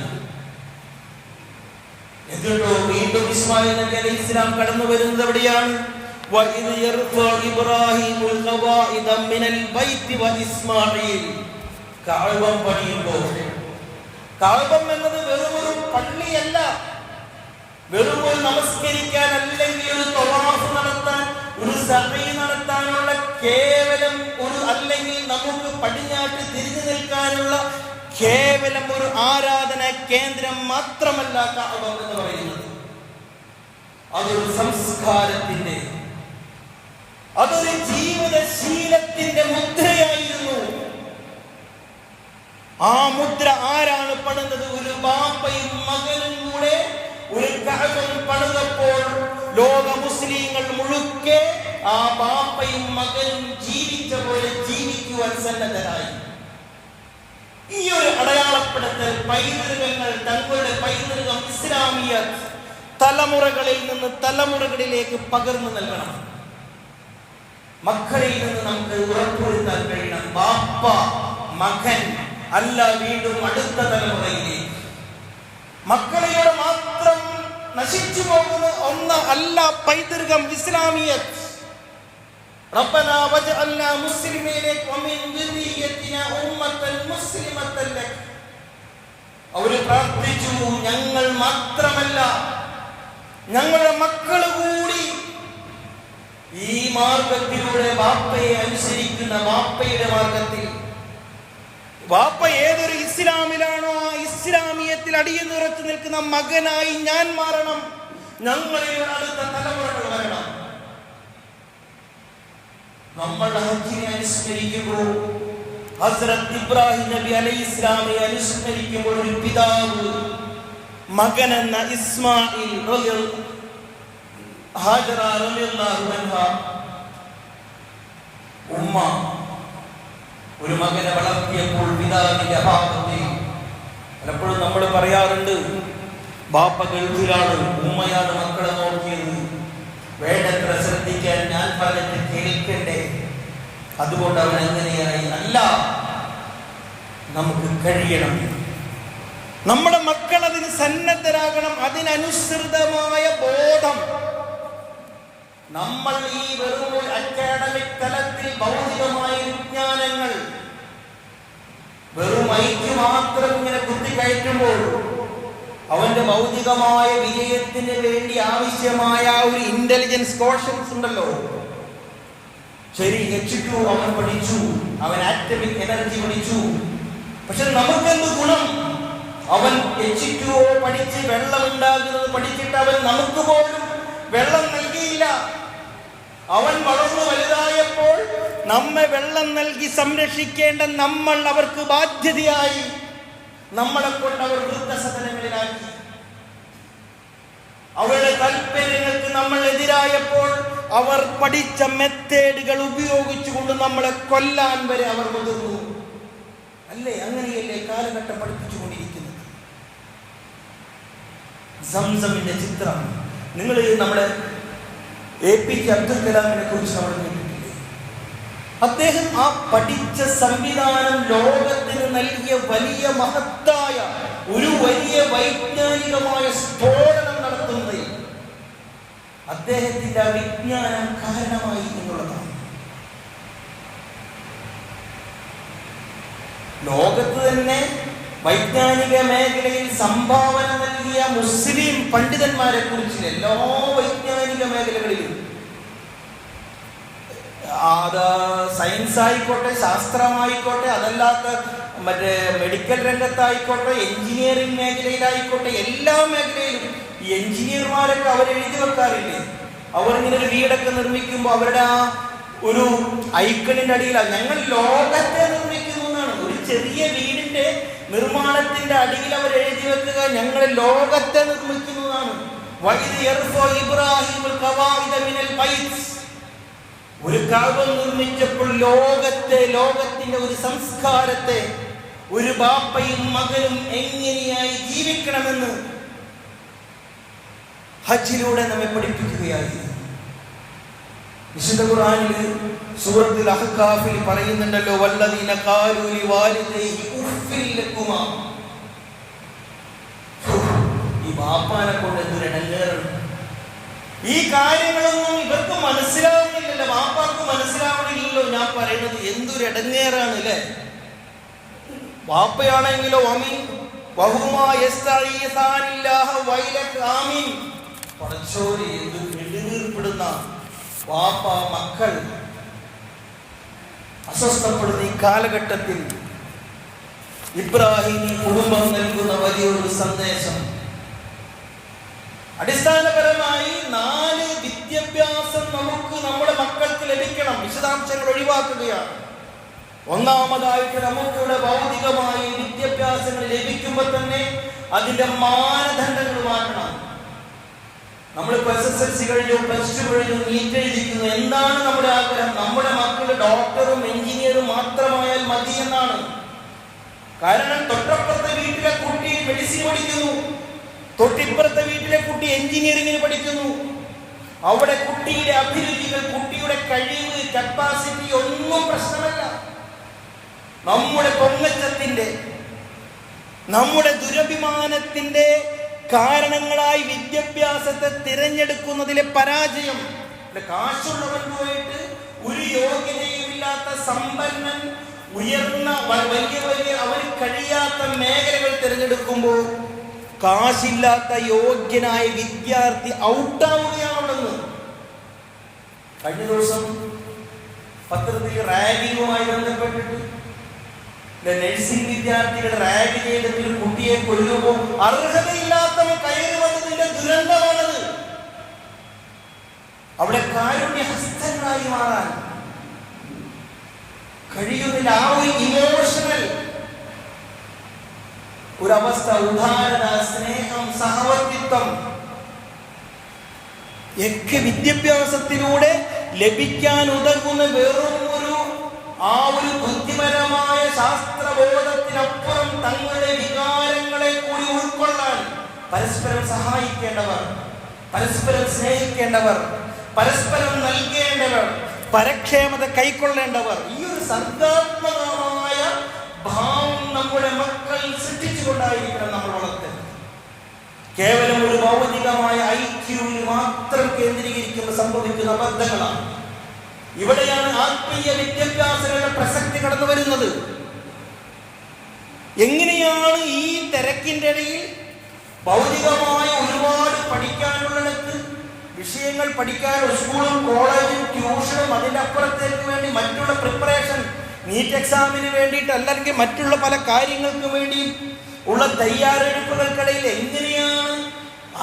എന്നിട്ടോ വീണ്ടും ഇസ്മായിൽ നബി അലൈഹി ഇസ്ലാം കടന്നു വരുന്നത് എവിടെയാണ്? കഅബം പണിയുമ്പോൾ, കഅബം എന്നത് വെറുമൊരു പള്ളിയല്ല, വെറുമൊരു നമസ്കരിക്കാൻ അല്ലെങ്കിൽ ഒരു തവാഫ് നടത്താൻ, ഒരു സഅയ് നടത്താനുള്ള കേവലം ഒരു, അല്ലെങ്കിൽ നമുക്ക് പടിഞ്ഞാട്ട് തിരിഞ്ഞു നിൽക്കാനുള്ള കേവലം ഒരു ആരാധന കേന്ദ്രം മാത്രമല്ല കഅബം എന്ന് പറയുന്നത്. അതൊരു സംസ്കാരത്തിന്റെ, അതൊരു ജീവിതശീലത്തിന്റെ മുദ്രയായിരുന്നു. ആ മുദ്ര ആരാണ് പണിതത്? ഒരു ബാപ്പയും മകനും കൂടെ ഒരു കഅബം പണിതപ്പോൾ ലോക മുസ്ലിങ്ങൾ മുഴുക്കെ ആ ബാപ്പയും മകനും ജീവിച്ച പോലെ ജീവിക്കുവാൻ സന്നദ്ധരായി. ഈ ഒരു അടയാളപ്പെടുത്തൽ പൈതൃകങ്ങൾ, തങ്ങളുടെ പൈതൃകം ഇസ്ലാമിയ തലമുറകളിൽ നിന്ന് തലമുറകളിലേക്ക് പകർന്നു നൽകണം. മക്കളിൽ നിന്ന് നമുക്ക് ഉറപ്പുവരുത്താൻ കഴിയണം. ബാപ്പ മകൻ അല്ല, വീണ്ടും അടുത്ത തലമുറയിലേക്ക്. മക്കളിലൂടെ മാത്രം നശിച്ചു പോകുന്ന ഒന്ന് അല്ല പൈതൃകം, ഇസ്ലാമിയത്. റബ്ബനാ വജഅൽനാ മുസ്ലിമീന വമിൻ ദുർരിയ്യതിനാ ഉമ്മത്തൻ മുസ്ലിമത്തൻ ലക്. അവർ പ്രാർത്ഥിച്ചു, ഞങ്ങൾ മാത്രമല്ല ഞങ്ങളുടെ മക്കൾ കൂടി ഈ മാർഗത്തിലൂടെ ബാപ്പയെ അനുസരിക്കുന്ന, ബാപ്പയുടെ മാർഗത്തിൽ. ബാപ്പ ഏതൊരു ഇസ്ലാമിലാണോ ആ ഇസ്ലാമിയത്തിൽ അടിയുറച്ചു നിൽക്കുന്ന മകനായി ഞാൻ മാറണം. ഞങ്ങളിൽ അടുത്ത തലമുറകൾ വരണം. നമ്മൾ ഹജ്ജിനെ അനുസ്മരിക്കുമ്പോൾ, ഹസ്രത്ത് ഇബ്രാഹിം നബി അലൈഹി ഇസ്ലാമിനെ അനുസ്മരിക്കുമ്പോൾ ഒരു പിതാവ് മകനെന്ന ഇസ്മായിൽ ഹാജറ റളിയല്ലാഹു അൻഹാ, ഉമ്മ ഒരു മകനെ വളർത്തിയപ്പോൾ പിതാവിന്റെ അഭാവത്തിൽ, പലപ്പോഴും നമ്മൾ പറയാറുണ്ട് ബാപ്പ ഗൾഫിലാണ്, ഉമ്മയാണ് മക്കളെ നോക്കിയത്, വേണ്ടത്ര ശ്രദ്ധിക്കാൻ ഞാൻ പറഞ്ഞിട്ട് കേൾക്കണ്ടേ, അതുകൊണ്ട് അവൻ എങ്ങനെയായി? അല്ല, നമുക്ക് കഴിയണം. നമ്മുടെ മക്കൾ അതിന് സന്നദ്ധരാകണം. അതിനനുസൃതമായ ബോധം. നമ്മൾ ഈ വെറും അക്കാഡമിക് തലത്തിൽ ഭൗതികമായ വിജ്ഞാനങ്ങൾ വെറും ഐക്യ മാത്രം ഇങ്ങനെ കുത്തിക്കയറ്റുമ്പോൾ അവന്റെ ഭൗതികമായ വിജയത്തിന് വേണ്ടി ആവശ്യമായ ഒരു ഇന്റലിജൻസ് കോഷൻസ് ഉണ്ടല്ലോ. ശരി, H2 അവൻ പഠിച്ചു, അവൻ ആറ്റമിക് എനർജി പഠിച്ചു, പക്ഷെ നമുക്കെന്ത് ഗുണം? അവൻ H2O പഠിച്ച് വെള്ളം ഉണ്ടാകുന്നത് പഠിച്ചിട്ട് അവൻ നമുക്ക് പോലും വെള്ളം നൽകിയില്ല. അവൻ വളർന്നു വലുതായപ്പോൾ നമ്മെ വെള്ളം നൽകി സംരക്ഷിക്കേണ്ട നമ്മൾ അവർക്ക് ബാധ്യതയായി. നമ്മളെ കൊണ്ട് അവർ വൃദ്ധസദനങ്ങളിലാക്കി. അവരുടെ താല്പര്യങ്ങൾക്ക് നമ്മൾ എതിരായപ്പോൾ അവർ പഠിച്ച മെത്തേഡുകൾ ഉപയോഗിച്ചുകൊണ്ട് നമ്മളെ കൊല്ലാൻ വരെ അവർ മുതിർന്നു. അല്ലേ? അങ്ങനെയല്ലേ കാലഘട്ടം പഠിപ്പിച്ചുകൊണ്ടിരിക്കുന്നത്. സംസമിന്റെ ചിത്രം നിങ്ങൾ നമ്മുടെ APJ അബ്ദുൽ കലാമിനെ കുറിച്ച് നമ്മൾ കേട്ടിട്ടില്ലേ? അദ്ദേഹം ആ പഠിച്ച സംവിധാനം ലോകത്തിന് നൽകിയ വലിയ മഹത്തായ ഒരു വലിയ വൈജ്ഞാനികമായ സ്ഫോടനം നടത്തുന്നത് അദ്ദേഹത്തിന്റെ ആ വിജ്ഞാനം കാരണമായി എന്നുള്ളതാണ്. ലോകത്ത് തന്നെ വൈജ്ഞാനിക മേഖലയിൽ സംഭാവന നൽകിയ മുസ്ലിം പണ്ഡിതന്മാരെ കുറിച്ച് എല്ലാ വൈജ്ഞാനിക മേഖലകളിലും, അത് സയൻസ് ആയിക്കോട്ടെ, ശാസ്ത്രമായിക്കോട്ടെ, അതല്ലാത്ത മറ്റേ മെഡിക്കൽ രംഗത്തായിക്കോട്ടെ, എഞ്ചിനീയറിംഗ് മേഖലയിലായിക്കോട്ടെ, എല്ലാ മേഖലയിലും ഈ എഞ്ചിനീയർമാരൊക്കെ അവരെഴുതി വെക്കാറില്ലേ? അവരിങ്ങനെ ഒരു വീടൊക്കെ നിർമ്മിക്കുമ്പോൾ അവരുടെ ആ ഒരു ഐക്കണിന്റെ അടിയിലാണ് ഞങ്ങൾ ലോകത്തെ നിർമ്മിക്കുന്നു എന്നാണ്. ഒരു ചെറിയ വീടിന്റെ നിർമ്മാണത്തിന്റെ അടിയിൽ അവർ എഴുതി വെക്കുക ഞങ്ങൾ ലോകത്തെ നിർമ്മിക്കുന്നതാണ്. ഒരു കഅബ നിർമ്മിച്ചപ്പോൾ ലോകത്തിന്റെ ഒരു സംസ്കാരത്തെ, ഒരു ബാപ്പയും മകനും എങ്ങനെയായി ജീവിക്കണമെന്ന് ഹജ്ജിലൂടെ നമ്മെ പഠിപ്പിക്കുകയായിരുന്നു. വിശുദ്ധ ഖുർആനിൽ സൂറത്തുൽ അഹ്ഖാഫിൽ പറയുന്നുണ്ടല്ലോ, വല്ലദീന ഖാലൂ ലിവാലിദൈഹി ഉഫ്ഫിൽ ലക്കുമാ. ഈ ബാപ്പാനെ കൊണ്ട് എന്തൊരു ഇടങ്ങേറാണ്. ഈ കാര്യങ്ങളൊന്നും ഇവർക്ക് മനസ്സിലാവുന്നില്ലല്ലോ, ബാപ്പാക്ക് മനസ്സിലാവണില്ലല്ലോ. ഞാൻ പറയുന്നത് എന്തൊരു ഇടങ്ങേറാണ് അല്ലേ? ബാപ്പയാണെങ്കിലോ അമീൻ വഹുമാ യസ്തഈസാനില്ലാഹ വൈലക ആമീൻ. പടച്ചോനെ എന്ത് നെടുവീർപ്പിടുന്ന വാപ്പ മക്കൾ അസ്വസ്ഥപ്പെടുന്ന ഈ കാലഘട്ടത്തിൽ ഇബ്രാഹിം കുടുംബം നൽകുന്ന വലിയൊരു സന്ദേശം, അടിസ്ഥാനപരമായി 4 വിദ്യാഭ്യാസം നമുക്ക് നമ്മുടെ മക്കൾക്ക് ലഭിക്കണം. വിശദാംശങ്ങൾ ഒഴിവാക്കുകയാണ്. ഒന്നാമതായിട്ട് നമുക്കിവിടെ ഭൗതികമായി വിദ്യാഭ്യാസങ്ങൾ ലഭിക്കുമ്പോൾ തന്നെ അതിന്റെ മാനദണ്ഡങ്ങൾ മാറ്റണം. നമ്മളിപ്പോ SSLC കഴിഞ്ഞു, +2 കഴിഞ്ഞു, നീറ്റ് എഴുതിക്കുന്നു. എന്താണ് നമ്മുടെ ആഗ്രഹം? നമ്മുടെ മക്കൾ ഡോക്ടറും എഞ്ചിനീയറും മാത്രമായാൽ മതി എന്നാണ്. കാരണം തൊട്ടപ്പുറത്തെ വീട്ടിലെ കുട്ടി മെഡിസിൻ പഠിക്കുന്നു, തൊട്ടിപ്പുറത്തെ വീട്ടിലെ കുട്ടി എഞ്ചിനീയറിംഗിന് പഠിക്കുന്നു. അവിടെ കുട്ടിയുടെ അഭിരുചികൾ, കുട്ടിയുടെ കഴിവ്, കപ്പാസിറ്റി ഒന്നും പ്രശ്നമല്ല. നമ്മുടെ പൊങ്ങച്ചത്തിന്റെ, നമ്മുടെ ദുരഭിമാനത്തിന്റെ കാരണങ്ങളായി വിദ്യാഭ്യാസത്തെ തിരഞ്ഞെടുക്കുന്നതിലെ പരാജയം. കാശുള്ളവൻ പോയിട്ട് ഒരു യോഗ്യതയുമില്ലാത്ത സമ്പന്നൻ ഉയർന്ന വലിയ വലിയ അവന് കഴിയാത്ത മേഖലകൾ തിരഞ്ഞെടുക്കുമ്പോൾ കാശില്ലാത്ത യോഗ്യനായ വിദ്യാർത്ഥി ഔട്ടാവുകയാണ് അവിടെ നിന്ന്. കഴിഞ്ഞ ദിവസം പത്രത്തിൽ റാഗിങ്ങുമായി ബന്ധപ്പെട്ടിട്ട് നഴ്സിംഗ് വിദ്യാർത്ഥികൾ റാഗ് ചെയ്തിട്ട് കുട്ടിയെ കൊല്ലുമ്പോൾ അർഹതയില്ലാത്തവൻ കയറി വന്നതിന്റെ ദുരന്തമാണത്. അവിടെ കാരുണ്യഹസ്തങ്ങളായി മാറാൻ കഴിയുന്നില്ല. ആ ഒരു ഇമോഷണൽ ഒരവസ്ഥ, ഉദാഹരണ, സ്നേഹം, സഹവർത്തിത്വം ഒക്കെ വിദ്യാഭ്യാസത്തിലൂടെ ലഭിക്കാൻ ഉതകുന്ന വെറും ഒരു ബുദ്ധിപരമായ ശാസ്ത്രബോധത്തിനപ്പുറം തങ്ങളുടെ വികാരങ്ങളെ കൂടി ഉൾക്കൊള്ളാൻ പരസ്പരം സഹായിക്കേണ്ടവർ, പരസ്പരം സ്നേഹിക്കേണ്ടവർ, പരസ്പരം നൽകേണ്ടവർ, പരക്ഷേമത കൈക്കൊള്ളേണ്ടവർ. ഈ ഒരു സർഗാത്മകമായ ഭാവം നമ്മുടെ മക്കൾ സൃഷ്ടിച്ചുകൊണ്ടായിരിക്കണം നമ്മൾ വളർത്തുന്നത്. കേവലം ഒരു ഭൗതികമായ ഐക്യുവിൽ മാത്രം കേന്ദ്രീകരിക്കുമ്പോൾ സംഭവിക്കുന്ന അബദ്ധങ്ങളാണ്. ഇവിടെയാണ് ആത്മീയ വിദ്യാഭ്യാസങ്ങളുടെ പ്രസക്തി കടന്നു വരുന്നത്. എങ്ങനെയാണ് ഈ തിരക്കിന്റെ ഇടയിൽ ഭൗതികമായ ഒരുപാട് പഠിക്കാനുള്ളിടത്ത് വിഷയങ്ങൾ പഠിക്കാൻ സ്കൂളും കോളേജും ട്യൂഷനും അതിന്റെ അപ്പുറത്തേക്ക് വേണ്ടി മറ്റുള്ള പ്രിപ്പറേഷൻ നീറ്റ് എക്സാമിന് വേണ്ടിയിട്ട് അല്ലെങ്കിൽ മറ്റുള്ള പല കാര്യങ്ങൾക്കും വേണ്ടി ഉള്ള തയ്യാറെടുപ്പുകൾക്കിടയിൽ എങ്ങനെയാണ്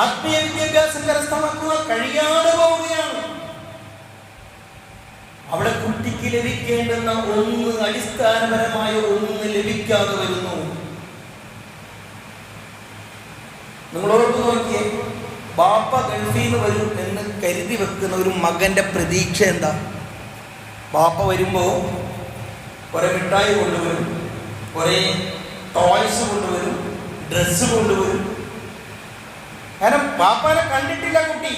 ആത്മീയ വിദ്യാഭ്യാസം കരസ്ഥമാക്കുക കഴിയാതെ പോവുകയാണ്. അവിടെ കുട്ടിക്ക് ലഭിക്കേണ്ടുന്ന ഒന്ന്, അടിസ്ഥാനപരമായ ഒന്ന് ലഭിക്കാതെ വരുന്നു. നിങ്ങളോട് നോക്കിയേ, ബാപ്പ ഗൾഫിൽ നിന്ന് വരും എന്ന് കരുതി വെക്കുന്ന ഒരു മകന്റെ പ്രതീക്ഷ എന്താ? ബാപ്പ വരുമ്പോ കുറെ മിഠായി കൊണ്ടുവരും, കുറെ ടോയ്സ് കൊണ്ടുവരും, ഡ്രസ്സ് കൊണ്ടുവരും. കാരണം ബാപ്പാനെ കണ്ടിട്ടില്ല കുട്ടി.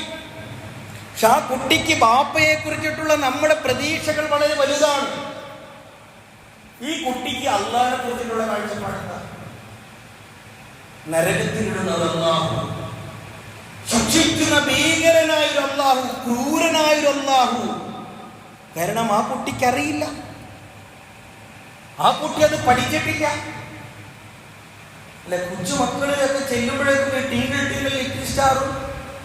പക്ഷെ ആ കുട്ടിക്ക് ബാപ്പയെ കുറിച്ചിട്ടുള്ള നമ്മുടെ പ്രതീക്ഷകൾ വളരെ വലുതാണ്. ഈ കുട്ടിക്ക് അള്ളാഹിനെ കുറിച്ചിട്ടുള്ള കാഴ്ചപ്പാടെന്താ? നരകത്തിലിടുന്നത് അല്ലാഹു, ശിക്ഷിക്കുന്ന ഭീകരനായൊരു അല്ലാഹു, ക്രൂരനായൊരു അല്ലാഹു. കാരണം ആ കുട്ടിക്ക് അറിയില്ല, ആ കുട്ടി അത് പഠിച്ചിട്ടില്ല. അല്ലെ, കൊച്ചു മക്കളിലൊക്കെ ചെല്ലുമ്പോഴേക്കും ടിങ്കിൾ ടിങ്കിൾ ലിറ്റിൽ സ്റ്റാറും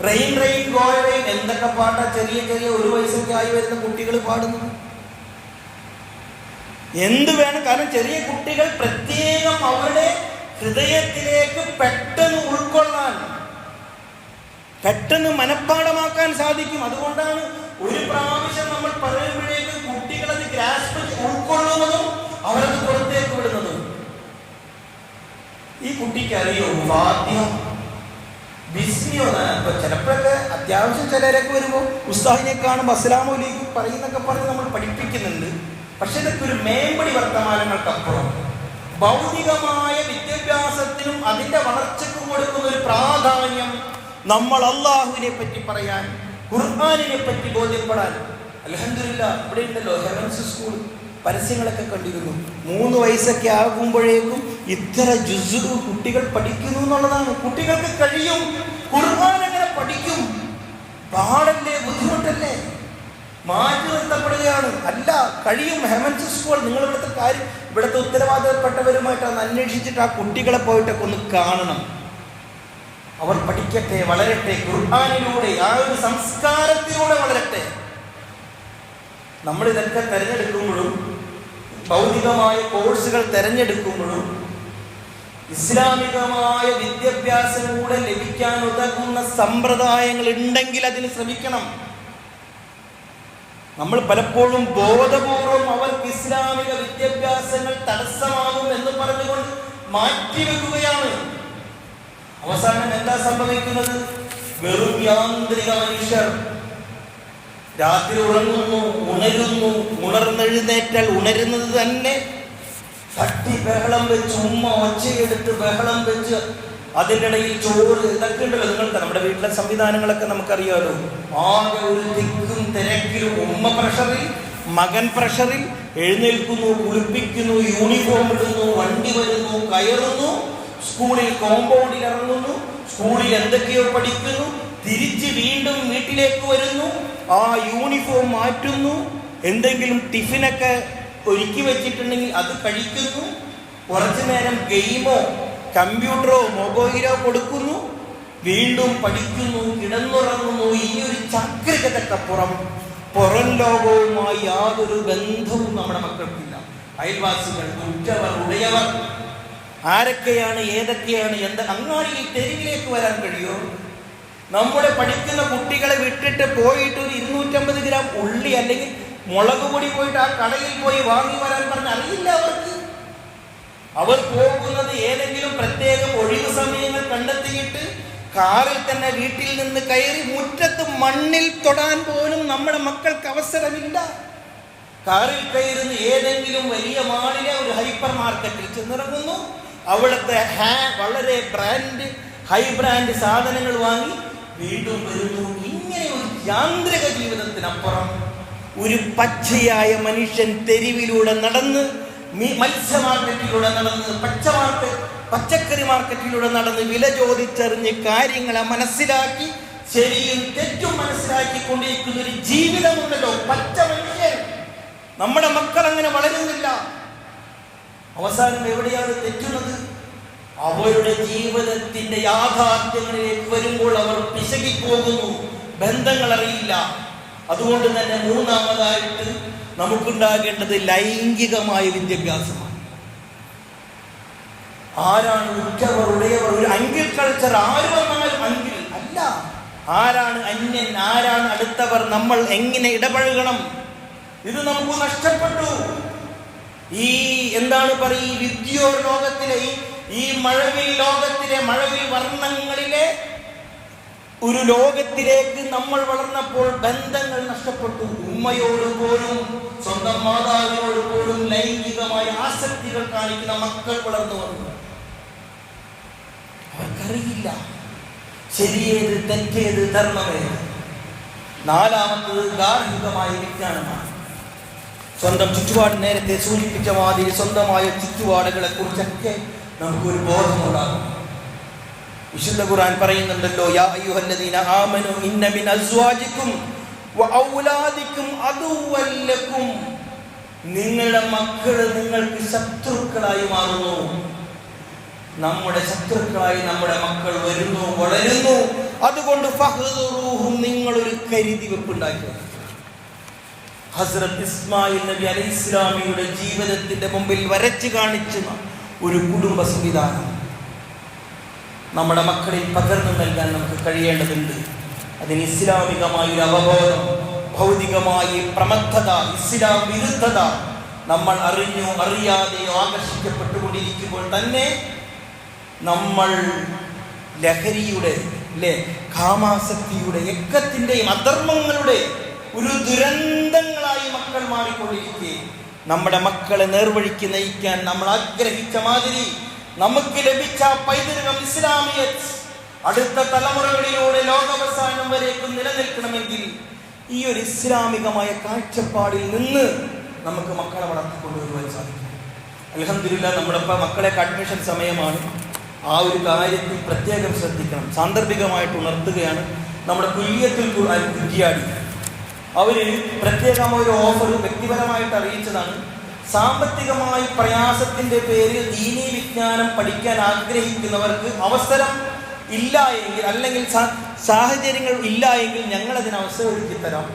റെയിൻ റെയിൻ ഗോ റെയിൻ എന്തൊക്കെ പാട്ടാ ചെറിയ ചെറിയ 1 വയസ്സൊക്കെ ആയി വരുന്ന കുട്ടികൾ പാടുന്നു. എന്ത് വേണം? കാരണം ചെറിയ കുട്ടികൾ പ്രത്യേകം അവരുടെ ഹൃദയത്തിലേക്ക് പെട്ടെന്ന് ഉൾക്കൊള്ളാൻ, പെട്ടെന്ന് മനഃപ്പാഠമാക്കാൻ സാധിക്കും. അതുകൊണ്ടാണ് ഒരു പ്രാവശ്യം നമ്മൾ പറയുമ്പോഴേക്കും കുട്ടികളത് ഗ്രാസ്പ് ഉൾക്കൊള്ളുന്നതും അവരത് പുറത്തേക്ക് വിടുന്നതും. ഈ കുട്ടിക്ക് അറിയോ ഫാത്തിഹ, ബിസ്മിയോ? ഇപ്പൊ ചിലപ്പോഴൊക്കെ അത്യാവശ്യം ചിലരൊക്കെ വരുമ്പോൾ ഉസ്താദിനെ കാണുമ്പോൾ അസ്സലാമു അലൈക്കും പറയുന്നൊക്കെ പറഞ്ഞ് നമ്മൾ പഠിപ്പിക്കുന്നുണ്ട്. പക്ഷെ ഇതൊക്കെ ഒരു മേമ്പടി വർത്തമാനങ്ങൾക്കപ്പുറം ഭൗതികമായ വിദ്യാഭ്യാസത്തിനും അതിന്റെ വളർച്ചയ്ക്കും കൊടുക്കുന്ന ഒരു പ്രാധാന്യം നമ്മൾ അള്ളാഹുവിനെ പറ്റി പറയാൻ, ഖുർആനിനെ പറ്റി ബോധ്യപ്പെടാൻ. അൽഹംദുലില്ലാ, ഇവിടെ ഉണ്ടല്ലോ ഹെവൻസ് സ്കൂൾ, പരസ്യങ്ങളൊക്കെ കണ്ടിരുന്നു. 3 വയസ്സൊക്കെ ആകുമ്പോഴേക്കും ഇത്ര ജുസ് കുട്ടികൾ പഠിക്കുന്നു എന്നുള്ളതാണ്. കുട്ടികൾക്ക് കഴിയും, ഖുർആൻ എങ്ങനെ പഠിക്കും? പാടല്ലേ, ബുദ്ധിമുട്ടല്ലേ, മാറ്റി നിർത്തപ്പെടുകയാണ്. അല്ല, കഴിയും. ഹെവൻസ് സ്കൂൾ, നിങ്ങൾ ഇവിടുത്തെ കാര്യം, ഇവിടുത്തെ ഉത്തരവാദിത്തപ്പെട്ടവരുമായിട്ട് ഒന്ന് അന്വേഷിച്ചിട്ട് ആ കുട്ടികളെ പോയിട്ടൊക്കെ ഒന്ന് കാണണം. അവർ പഠിക്കട്ടെ, വളരട്ടെ, ഖുർആനിലൂടെ, ആ ഒരു സംസ്കാരത്തിലൂടെ വളരട്ടെ. നമ്മൾ ഇതൊക്കെ തിരഞ്ഞെടുക്കുമ്പോഴും, ഭൗതികമായ കോഴ്സുകൾ തിരഞ്ഞെടുക്കുമ്പോഴും ഇസ്ലാമികമായ വിദ്യാഭ്യാസം കൂടെ ലഭിക്കാൻ ഉതകുന്ന സമ്പ്രദായങ്ങൾ ഉണ്ടെങ്കിൽ അതിന് ശ്രമിക്കണം. നമ്മൾ പലപ്പോഴും ബോധപൂർവം അവർക്ക് ഇസ്ലാമിക വിദ്യാഭ്യാസങ്ങൾ തടസ്സമാകും എന്ന് പറഞ്ഞുകൊണ്ട് മാറ്റിവെക്കുകയാണ്. അവസാനം എന്താ സംഭവിക്കുന്നത്? വെറും യാന്ത്രിക മനുഷ്യർ. രാത്രി ഉറങ്ങുന്നു, ഉണരുന്നു, ഉണർന്നെഴുന്നേറ്റാൽ ഉണരുന്നത് തന്നെ തട്ടി ബഹളം വെച്ച്, ഉമ്മ ഒച്ചയെടുത്ത് ബഹളം വെച്ച്, അതിൻ്റെ ഇടയിൽ ചോറ്, ഇതൊക്കെ ഉണ്ടല്ലോ. നിങ്ങൾക്ക് നമ്മുടെ വീട്ടിലെ സംവിധാനങ്ങളൊക്കെ നമുക്കറിയാമല്ലോ. ആകെ ഒരു തിക്കും തിരക്കിലും, ഉമ്മ പ്രഷറിൽ, മകൻ പ്രഷറിൽ, എഴുന്നേൽക്കുന്നു, കുളിപ്പിക്കുന്നു, യൂണിഫോം ഇടുന്നു, വണ്ടി വരുന്നു, കയറുന്നു, സ്കൂളിൽ കോമ്പൗണ്ടിൽ ഇറങ്ങുന്നു, സ്കൂളിൽ എന്തൊക്കെയോ പഠിക്കുന്നു, തിരിച്ച് വീണ്ടും വീട്ടിലേക്ക് വരുന്നു, ആ യൂണിഫോം മാറ്റുന്നു, എന്തെങ്കിലും ടിഫിനൊക്കെ ഒരുക്കി വെച്ചിട്ടുണ്ടെങ്കിൽ അത് കഴിക്കുന്നു, കുറച്ചു നേരം ഗെയിമോ കമ്പ്യൂട്ടറോ മൊബൈലോ കൊടുക്കുന്നു, വീണ്ടും പഠിക്കുന്നു, കിടന്നുറങ്ങുന്നു. ഈ ഒരു ചക്രകഥക്കപ്പുറം പുറം ലോകവുമായി യാതൊരു ബന്ധവും നമ്മുടെ മക്കൾക്കില്ല. അയൽവാസികൾ, ഉറ്റവർ, ഉടയവർ ആരൊക്കെയാണ്, ഏതൊക്കെയാണ്, അങ്ങാടിയിൽ തെരുവിലേക്ക് വരാൻ കഴിയുമോ? നമ്മുടെ പഠിക്കുന്ന കുട്ടികളെ വിട്ടിട്ട് പോയിട്ട് ഒരു 250 ഗ്രാം ഉള്ളി അല്ലെങ്കിൽ മുളക് പൊടി പോയിട്ട് ആ കടയിൽ പോയി വാങ്ങി വരാൻ പറഞ്ഞ് അറിയില്ല അവർക്ക്. അവർ പോകുന്നത് ഏതെങ്കിലും പ്രത്യേകം ഒഴിവ് സമയങ്ങൾ കണ്ടെത്തിയിട്ട് കാറിൽ തന്നെ വീട്ടിൽ നിന്ന് കയറി മുറ്റത്ത് മണ്ണിൽ തൊടാൻ പോലും നമ്മുടെ മക്കൾക്ക് അവസരമില്ല. കാറിൽ കയറുന്ന ഏതെങ്കിലും വലിയ മാളിലെ ഒരു ഹൈപ്പർ മാർക്കറ്റിൽ ചെന്നിറങ്ങുന്നു, അവിടുത്തെ വളരെ ഹൈ ബ്രാൻഡ് സാധനങ്ങൾ വാങ്ങി വീണ്ടും വരുന്നു. ഇങ്ങനെ ഒരു യാന്ത്രിക ജീവിതത്തിനപ്പുറം ഒരു പച്ചയായ മനുഷ്യൻ തെരുവിലൂടെ നടന്ന്, മത്സ്യ മാർക്കറ്റിലൂടെ നടന്ന്, പച്ചക്കറി മാർക്കറ്റിലൂടെ നടന്ന് വില ചോദിച്ചറിഞ്ഞ് കാര്യങ്ങളെ മനസ്സിലാക്കി ശരിയും തെറ്റും മനസ്സിലാക്കിക്കൊണ്ടിരിക്കുന്ന ഒരു ജീവിതമുണ്ടല്ലോ, പച്ച മനുഷ്യൻ. നമ്മുടെ മക്കൾ അങ്ങനെ വളരുന്നില്ല. അവസാനം എവിടെയാണ് തെറ്റുന്നത്? അവരുടെ ജീവിതത്തിന്റെ യാഥാർത്ഥ്യങ്ങളിലേക്ക് വരുമ്പോൾ അവർ പിശകിപ്പോകുന്നു, ബന്ധങ്ങൾ അറിയില്ല. അതുകൊണ്ട് തന്നെ മൂന്നാമതായിട്ട് നമുക്കുണ്ടാകേണ്ടത് ലൈംഗികമായ വിദ്യാഭ്യാസമാണ്. ആരാണ് ഉറ്റവർ ഉടയവർ? ഒരു അങ്കിൾ കൾച്ചർ, ആര് വന്നാലും അങ്കിൾ അല്ല. ആരാണ് അന്യൻ, ആരാണ് അടുത്തവർ, നമ്മൾ എങ്ങനെ ഇടപഴകണം, ഇത് നമുക്ക് നഷ്ടപ്പെട്ടു. ഈ എന്താണ് പറയുക, വിദ്യോ ലോകത്തിലെ ഈ മഴവിൽ ലോകത്തിലെ മഴവിൽ വർണ്ണങ്ങളിലെ ഒരു ലോകത്തിലേക്ക് നമ്മൾ വളർന്നപ്പോൾ ബന്ധങ്ങൾ നഷ്ടപ്പെട്ടു. ഉമ്മയോട് പോലും സ്വന്തം മാതാവിനോട് പോലും ലൈംഗികമായ ആസക്തികൾ കാണിക്കുന്ന മക്കൾ വളർന്നു വന്നു. അവർക്കറിയില്ല ശരിയേത് തെറ്റേത് ധർമ്മമേത്. നാലാമത്തത് ഗാർഹികമായ വിജ്ഞാനമാണ്. സ്വന്തം ചുറ്റുപാട്, നേരത്തെ സൂചിപ്പിച്ച മാതിരി സ്വന്തമായ ചുറ്റുപാടുകളെ കുറിച്ചൊക്കെ നമുക്കൊരു ബോധമുണ്ടാകും. വിശുദ്ധ ഖുർആൻ പറയുന്നുണ്ടല്ലോ, യാ അയ്യുഹല്ലദീന ആമനു ഇന്ന മിൻ അസ്വാജിക്കും വഔലാദിക്കും അദുവ്വൻ ലക്കും. നിങ്ങളുടെ മക്കൾ നിങ്ങൾക്ക് ശത്രുക്കളായി മാറുന്നു. നമ്മുടെ ശത്രുക്കളായി നമ്മുടെ മക്കൾ വരുന്നു, വളരുന്നു. അതുകൊണ്ട് ഫഹ്ദുറൂഹും, നിങ്ങളൊരു കരുതി വെപ്പുണ്ടാക്കുക. ഹസ്രത്ത് ഇസ്മായിൽ നബി അലൈഹിസ്സലാമിയുടെ ജീവിതത്തിന്റെ മുമ്പിൽ വരച്ചു കാണിച്ച ഒരു കുടുംബ സംവിധാനം നമ്മുടെ മക്കളിൽ പകർന്നു നൽകാൻ നമുക്ക് കഴിയേണ്ടതുണ്ട്. അതിന് ഇസ്ലാമികമായ ഒരു അവബോധം, ഭൗതികമായ പ്രമത്തത, ഇസ്ലാം വിരുദ്ധത നമ്മൾ അറിഞ്ഞോ അറിയാതെയോ ആകർഷിക്കപ്പെട്ടുകൊണ്ടിരിക്കുമ്പോൾ തന്നെ നമ്മൾ ലഹരിയുടെ, കാമാസക്തിയുടെ, യക്കത്തിൻ്റെയും അധർമ്മങ്ങളുടെ ഒരു ദുരന്തങ്ങളായി മക്കൾ മാറിക്കൊണ്ടിരിക്കെ നമ്മുടെ മക്കളെ നേർവഴിക്ക് നയിക്കാൻ നമ്മൾ ആഗ്രഹിച്ച മാതിരി നമുക്ക് ലഭിച്ച പൈതൃകം ഇസ്ലാമിയത് അടുത്ത തലമുറകളിലൂടെ ലോകാവസാനം വരേക്കും നിലനിൽക്കണമെങ്കിൽ ഈ ഒരു ഇസ്ലാമികമായ കാഴ്ചപ്പാടിൽ നിന്ന് നമുക്ക് മക്കളെ വളർത്തിക്കൊണ്ടുവരുവാൻ സാധിക്കും. അൽഹംദുലില്ലാഹ്, നമ്മുടെ ഇപ്പോൾ മക്കളെയൊക്കെ അഡ്മിഷൻ സമയമാണ്. ആ ഒരു കാര്യത്തിൽ പ്രത്യേകം ശ്രദ്ധിക്കണം. സാന്ദർഭികമായിട്ട് ഉണർത്തുകയാണ്. നമ്മുടെ കുല്ലിയത്തുൽ ഖുർആൻ കുറ്റിയാടി അവർ പ്രത്യേകമായ ഒരു ഓഫർ വ്യക്തിപരമായിട്ട് അറിയിച്ചതാണ്. സാമ്പത്തികമായി പ്രയാസത്തിന്റെ പേരിൽ ദീനീ വിജ്ഞാനം പഠിക്കാൻ ആഗ്രഹിക്കുന്നവർക്ക് അവസരം ഇല്ല എങ്കിൽ, അല്ലെങ്കിൽ സാഹചര്യങ്ങൾ ഇല്ല എങ്കിൽ ഞങ്ങൾ അതിന് അവസരം ഒരുക്കി തരാം.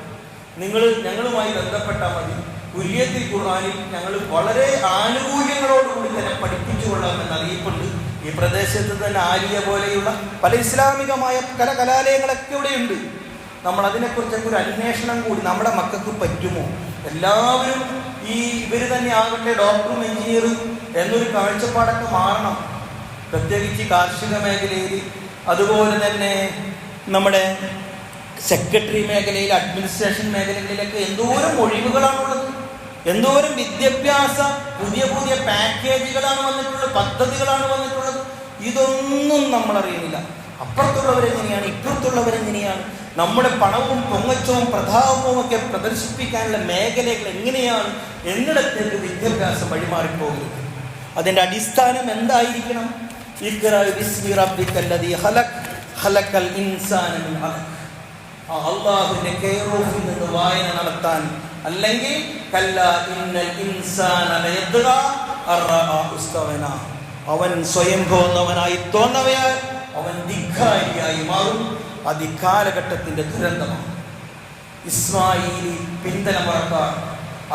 നിങ്ങൾ ഞങ്ങളുമായി ബന്ധപ്പെട്ടാൽ മതി. കുല്ലിയത്തുൽ ഖുർആനിൽ ഞങ്ങൾ വളരെ ആനുകൂല്യങ്ങളോടുകൂടി തന്നെ പഠിപ്പിച്ചു കൊള്ളാമെന്ന് അറിയിപ്പുണ്ട്. ഈ പ്രദേശത്ത് തന്നെ ആലിയ പോലെയുള്ള പല ഇസ്ലാമികമായ കലാലയങ്ങളൊക്കെ ഇവിടെയുണ്ട്. നമ്മൾ അതിനെക്കുറിച്ചൊക്കെ ഒരു അന്വേഷണം കൂടി നമ്മുടെ മക്കൾക്ക് പറ്റുമോ? എല്ലാവരും ഇവർ തന്നെ ആകട്ടെ ഡോക്ടറും എഞ്ചിനീയറും എന്നൊരു കാഴ്ചപ്പാടൊക്കെ മാറണം. പ്രത്യേകിച്ച് കാർഷിക മേഖലയിൽ, അതുപോലെ തന്നെ നമ്മുടെ സെക്രട്ടറി മേഖലയിൽ, അഡ്മിനിസ്ട്രേഷൻ മേഖലകളിലൊക്കെ എന്തോരം ഒഴിവുകളാണുള്ളത്, എന്തോരം വിദ്യാഭ്യാസ പുതിയ പുതിയ പാക്കേജുകളാണ് വന്നിട്ടുള്ളത്, പദ്ധതികളാണ് വന്നിട്ടുള്ളത്. ഇതൊന്നും നമ്മൾ അറിയുന്നില്ല. അപ്പുറത്തുള്ളവരെങ്ങനെയാണ്, ഇപ്പുറത്തുള്ളവരെങ്ങനെയാണ്, നമ്മുടെ പണവും പൊങ്ങച്ചവും പ്രതാപവും ഒക്കെ പ്രദർശിപ്പിക്കാനുള്ള മേഖലകൾ എങ്ങനെയാണ് എന്നിടത്തേക്ക് വിദ്യാഭ്യാസം വഴിമാറിപ്പോകുന്നത്. അതിൻ്റെ അടിസ്ഥാനം എന്തായിരിക്കണം? അള്ളാഹുവിന്റെ കെയർ ഓഫിൽ നിന്ന് വായന നടത്താൻ, അല്ലെങ്കിൽ അവൻ സ്വയം പോന്നവനായി തോന്നവയാൽ അവൻ ധിക്കാരിയായി മാറും. അത് കാലഘട്ടത്തിന്റെ ദുരന്തമാണ്. ഇസ്മാഈലി പിന്തലമുറക്കാർ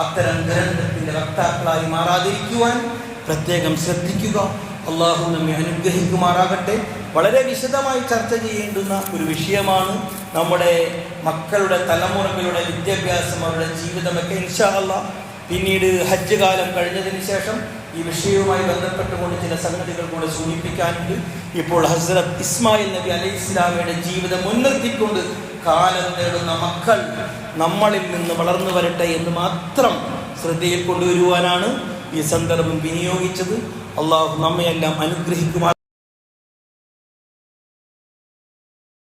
അത്തരം ദുരന്തത്തിന്റെ വക്താക്കളായി മാറാതിരിക്കുവാൻ പ്രത്യേകം ശ്രദ്ധിക്കുക. അള്ളാഹു നമ്മെ അനുഗ്രഹിക്കുമാറാകട്ടെ. വളരെ വിശദമായി ചർച്ച ചെയ്യേണ്ടുന്ന ഒരു വിഷയമാണ് നമ്മുടെ മക്കളുടെ തലമുറകളുടെ വിദ്യാഭ്യാസം, അവരുടെ ജീവിതമൊക്കെ. ഇൻഷാ അല്ലാഹ് പിന്നീട് ഹജ്ജ് കാലം കഴിഞ്ഞതിന് ശേഷം ഈ വിഷയവുമായി ബന്ധപ്പെട്ടുകൊണ്ട് ചില സംഗതികൾ കൂടെ സൂചിപ്പിക്കാനുണ്ട്. ഇപ്പോൾ ഹസ്രത്ത് ഇസ്മായിൽ നബി അലൈഹിസ്സലാമയുടെ ജീവിതം മുൻനിർത്തിക്കൊണ്ട് കാലം നേടുന്ന മക്കൾ നമ്മളിൽ നിന്ന് വളർന്നു വരട്ടെ എന്ന് മാത്രം ശ്രദ്ധയിൽ കൊണ്ടുവരുവാനാണ് ഈ സന്ദർഭം വിനിയോഗിച്ചത്. അള്ളാഹു നമ്മയെല്ലാം അനുഗ്രഹിക്കുമാർ.